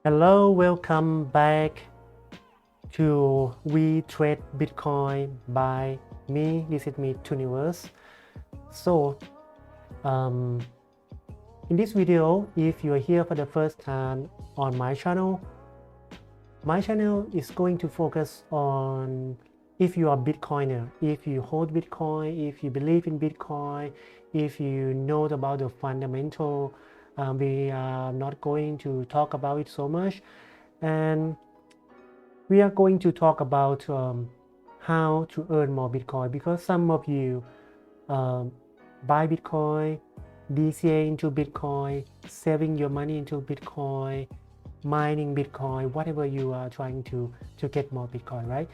Hello, welcome back to We Trade Bitcoin by me. This is me, Tuniverse. So, um, in this video, if you are here for the first time on my channel is going to focus on if you are Bitcoiner, if you hold Bitcoin, if you believe in Bitcoin, if you know about the fundamental. We are not going to talk about it so much, and we are going to talk about how to earn more Bitcoin, because some of you buy Bitcoin, DCA into Bitcoin, saving your money into Bitcoin, mining Bitcoin, whatever you are trying to get more Bitcoin, right?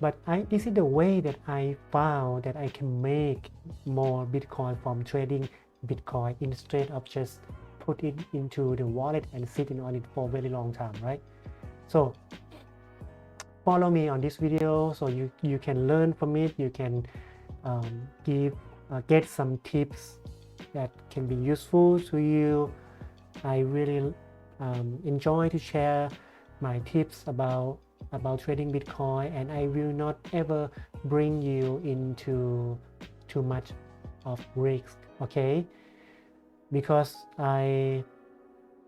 But this is the way that I found that I can make more Bitcoin from trading Bitcoin instead of just put it into the wallet and sitting on it for a very long time, right? So follow me on this video so you can learn from it. You can get some tips that can be useful to you. I really enjoy to share my tips about trading Bitcoin, and I will not ever bring you into too much of risk, okay? Because I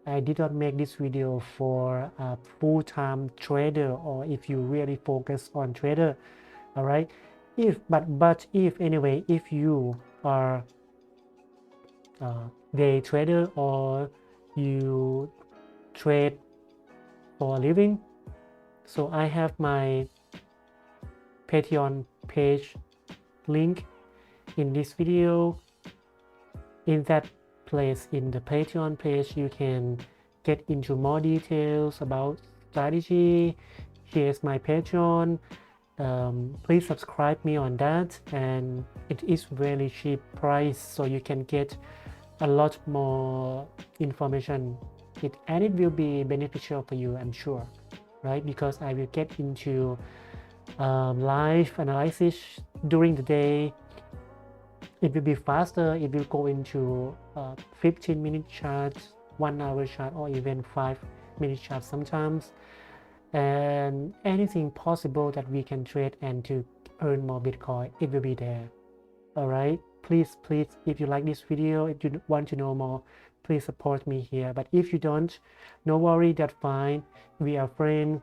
did not make this video for a full-time trader, or if you really focus on trader, all right? But if anyway, if you are day trader or you trade for a living, so I have my Patreon page link in this video. In that place, in the Patreon page, you can get into more details about strategy. Here's my Patreon. Please subscribe me on that, and it is really cheap price, so you can get a lot more information, and it will be beneficial for you, I'm sure, right? Because I will get into live analysis during the day. It will be faster. It will go into 15-minute charts, 1 hour chart, or even 5-minute charts sometimes, and anything possible that we can trade and to earn more Bitcoin, it will be there. All right, please, if you like this video, if you want to know more, please support me here. But if you don't, no worry, that's fine. We are friends.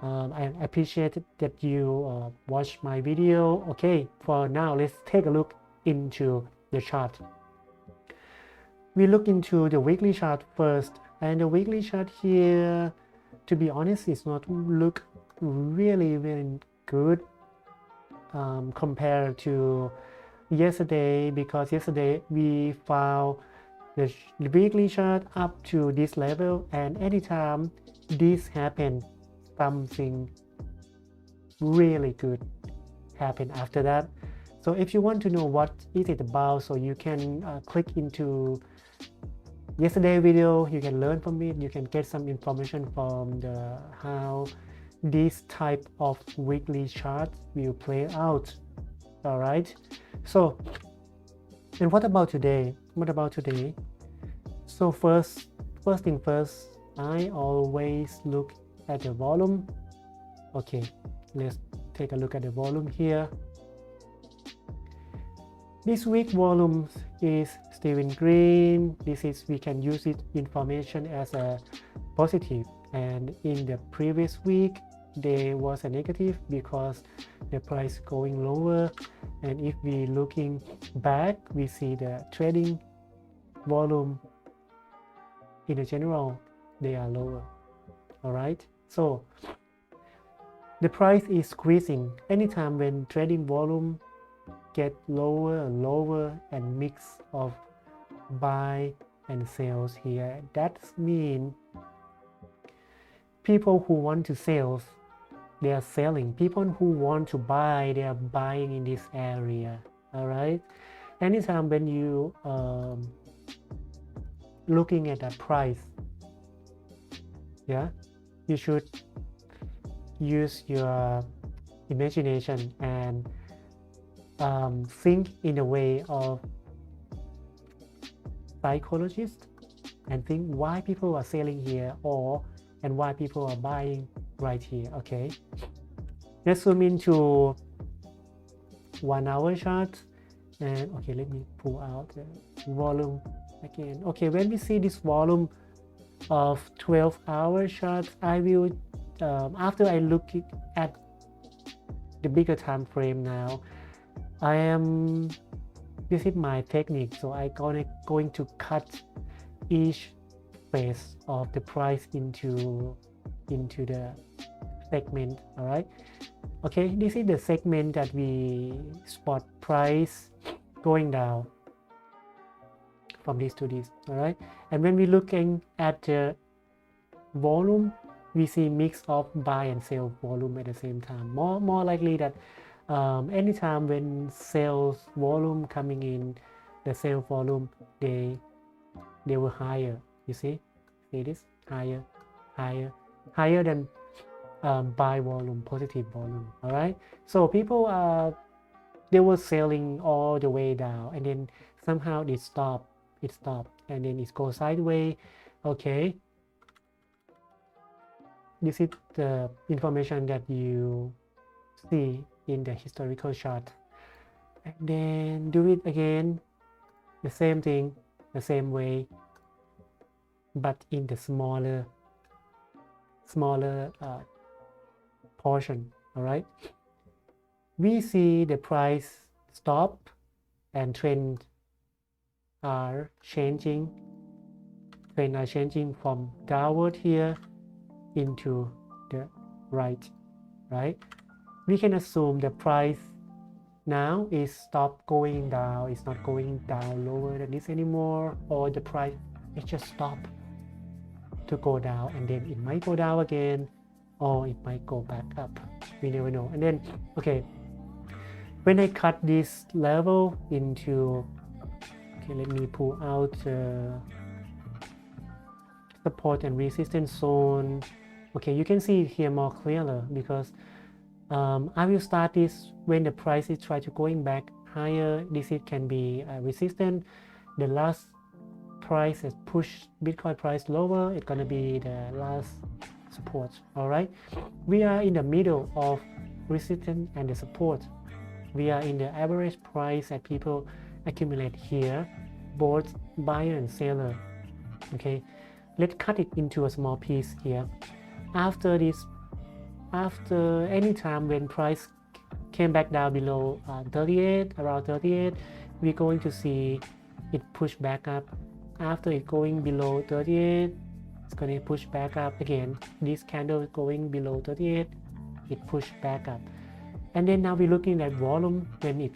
I appreciate that you watch my video. Okay, for now, let's take a look into the chart. We look into the weekly chart first, and the weekly chart here, to be honest, is not look really good compared to yesterday, because yesterday we found the weekly chart up to this level, and anytime this happened, something really good happen after that. So if you want to know what is it about, so you can click into yesterday video. You can learn from it. You can get some information from the how this type of weekly chart will play out. All right, so, and what about today? So first thing first, I always look at the volume. Okay, let's take a look at the volume here. This week volume is still in green. This is, we can use it information as a positive, and in the previous week there was a negative because the price going lower. And if we looking back, we see the trading volume in the general, they are lower. All right, so the price is squeezing. Anytime when trading volume get lower and lower, and mix of buy and sales here, that means people who want to sell, they are selling. People who want to buy, they are buying in this area. All right, anytime when you looking at that price, yeah, you should use your imagination and think in a way of psychologist, and think why people are selling here, or and why people are buying right here. Okay, let's zoom into 1 hour chart. And okay, let me pull out the volume again. Okay, when we see this volume of 12-hour chart, I will after I look at the bigger time frame now, this is my technique, so I going to cut each phase of the price into the segment. All right, okay, this is the segment that we spot price going down from this to this. All right, and when we're looking at the volume, we see mix of buy and sell volume at the same time. More likely that anytime when sales volume coming in, the sale volume they were higher. You see this higher than buy volume, positive volume. All right, so people they were selling all the way down, and then somehow it stopped, and then it goes sideways. Okay, this is the information that you see in the historical chart, and then do it again, the same thing, the same way, but in the smaller portion. All right, we see the price stop and trend are changing from downward here into the right. We can assume the price now is stop going down, it's not going down lower than this anymore, or the price is just stop to go down, and then it might go down again, or it might go back up. We never know. And then okay, when I cut this level into, okay, let me pull out support and resistance zone. Okay, you can see it here more clearly, because I will start this when the price is try to going back higher. This it can be resistance. The last price has pushed Bitcoin price lower, it's gonna be the last support. All right, we are in the middle of resistance and the support. We are in the average price that people accumulate here, both buyer and seller. Okay, let's cut it into a small piece here. After any time when price came back down below 38, around 38, we're going to see it push back up. After it going below 38, it's going to push back up again. This candle is going below 38, it pushed back up. And then now we're looking at volume. When it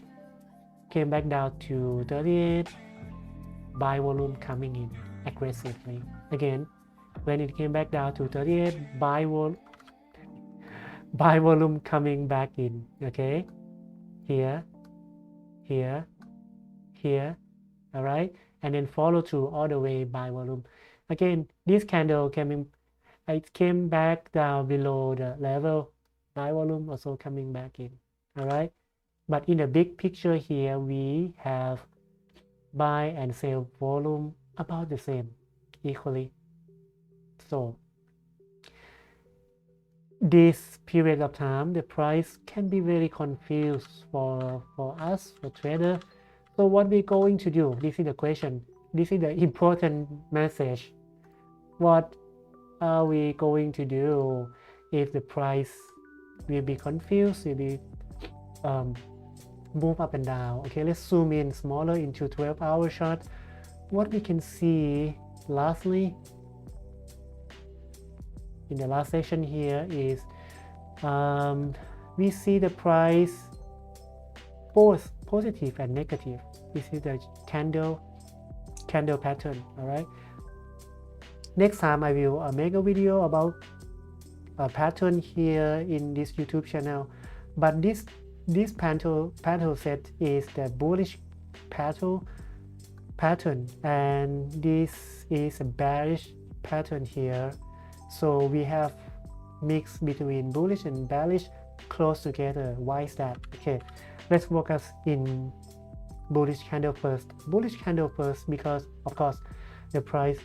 came back down to 38, buy volume coming in aggressively. Again, when it came back down to 38, buy volume coming back in. Okay, here, all right, and then follow through all the way buy volume. Again, this candle it came back down below the level, buy volume also coming back in. All right, but in the big picture here, we have buy and sell volume about the same, equally. So this period of time, the price can be very confused for us, for trader. So what we're going to do, this is the question, this is the important message. What are we going to do if the price will be confused, will be move up and down? Okay, let's zoom in smaller into 12-hour chart. What we can see lastly in the last section here is we see the price both positive and negative. This is the candle pattern. All right, next time I will make a video about a pattern here in this YouTube channel, but this pattern set is the bullish pattern, and this is a bearish pattern here. So we have mix between bullish and bearish close together. Why is that? Okay, let's focus in bullish candle first. Bullish candle first because of course the price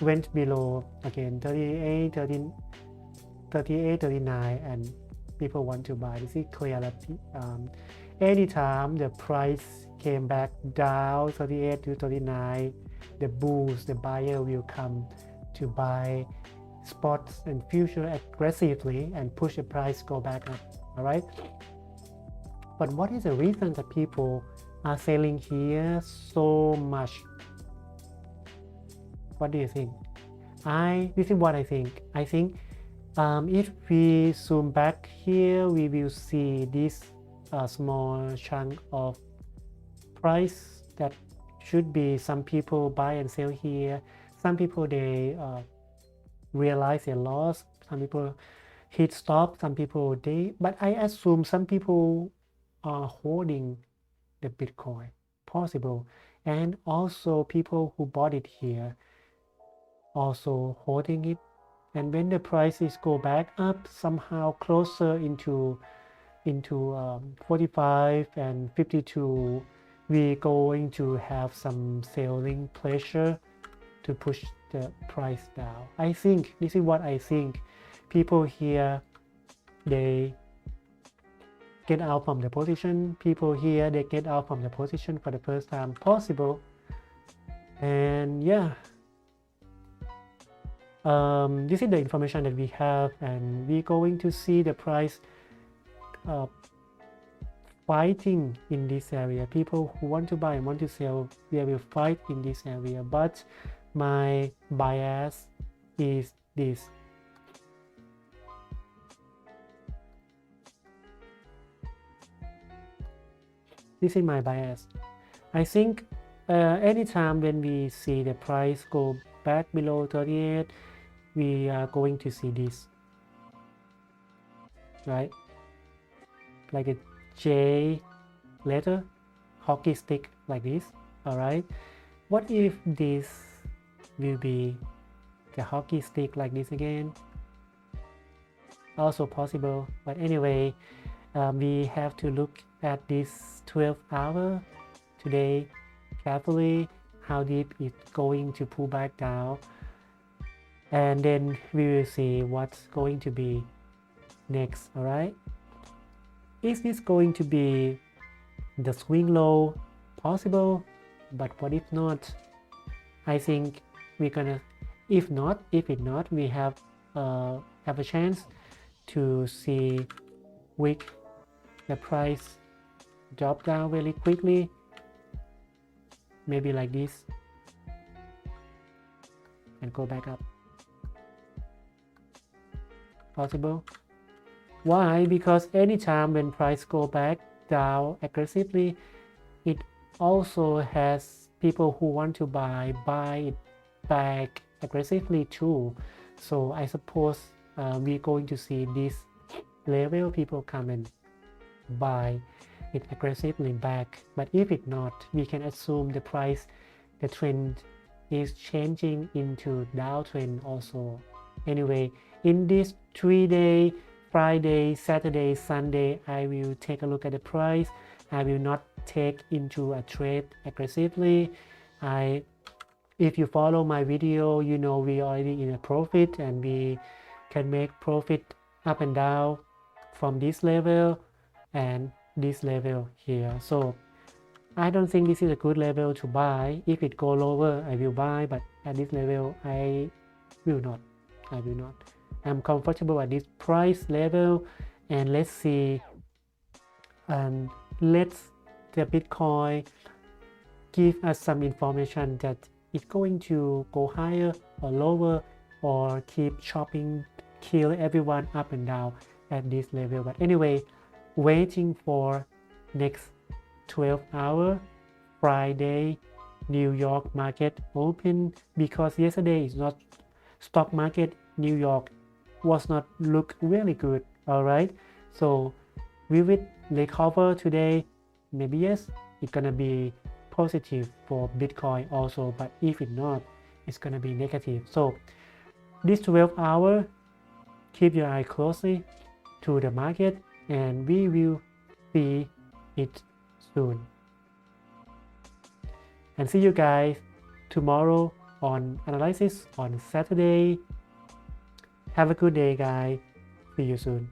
went below again 38, 13, 38, 39, and people want to buy. This is clear that anytime the price came back down 38 to 39, the bulls, the buyer will come to buy spots and future aggressively and push the price go back up. All right. But what is the reason that people are selling here so much? What do you think? This is what I think. I think if we zoom back here, we will see this small chunk of price that should be some people buy and sell here. Some people they realize their loss. Some people hit stop. Some people but I assume some people are holding the Bitcoin, possible, and also people who bought it here also holding it. And when the prices go back up somehow closer into 45 and 52, we're going to have some selling pressure to push the price down. I think this is what I think. People here, they get out from the position. People here, they get out from the position for the first time possible. And yeah, this is the information that we have, and we're going to see the price fighting in this area. People who want to buy and want to sell, they will fight in this area. But my bias is this. This is my bias. I think anytime when we see the price go back below 38, we are going to see this, right? Like a J letter, hockey stick like this. All right. What if this will be the hockey stick like this again? Also possible. But anyway, we have to look at this 12-hour today carefully, how deep it's going to pull back down, and then we will see what's going to be next. All right, is this going to be the swing low? Possible, but what if not? I think we're gonna, if it not, we have a chance to see the price drop down really quickly, maybe like this, and go back up. Possible. Why? Because anytime when price go back down aggressively, it also has people who want to buy it back aggressively too. So I suppose we're going to see this level, people come and buy it aggressively back. But if it not, we can assume the price, the trend is changing into downtrend also. Anyway, in this 3-day, Friday, Saturday, Sunday, I will take a look at the price. I will not take into a trade aggressively. If you follow my video, you know we already in a profit, and we can make profit up and down from this level and this level here. So I don't think this is a good level to buy. If it go lower, I will buy, but at this level I will not. I'm comfortable at this price level, and let's see, and let's the Bitcoin give us some information that it's going to go higher or lower, or keep chopping, kill everyone up and down at this level. But anyway, waiting for next 12-hour Friday New York market open, because yesterday is not stock market New York was not look really good. All right, so we will recover today. Maybe yes, it's gonna be positive for Bitcoin also, but if it not, it's gonna be negative. So this 12-hour, keep your eye closely to the market, and we will see it soon. And see you guys tomorrow on analysis on Saturday. Have a good day, guys. See you soon.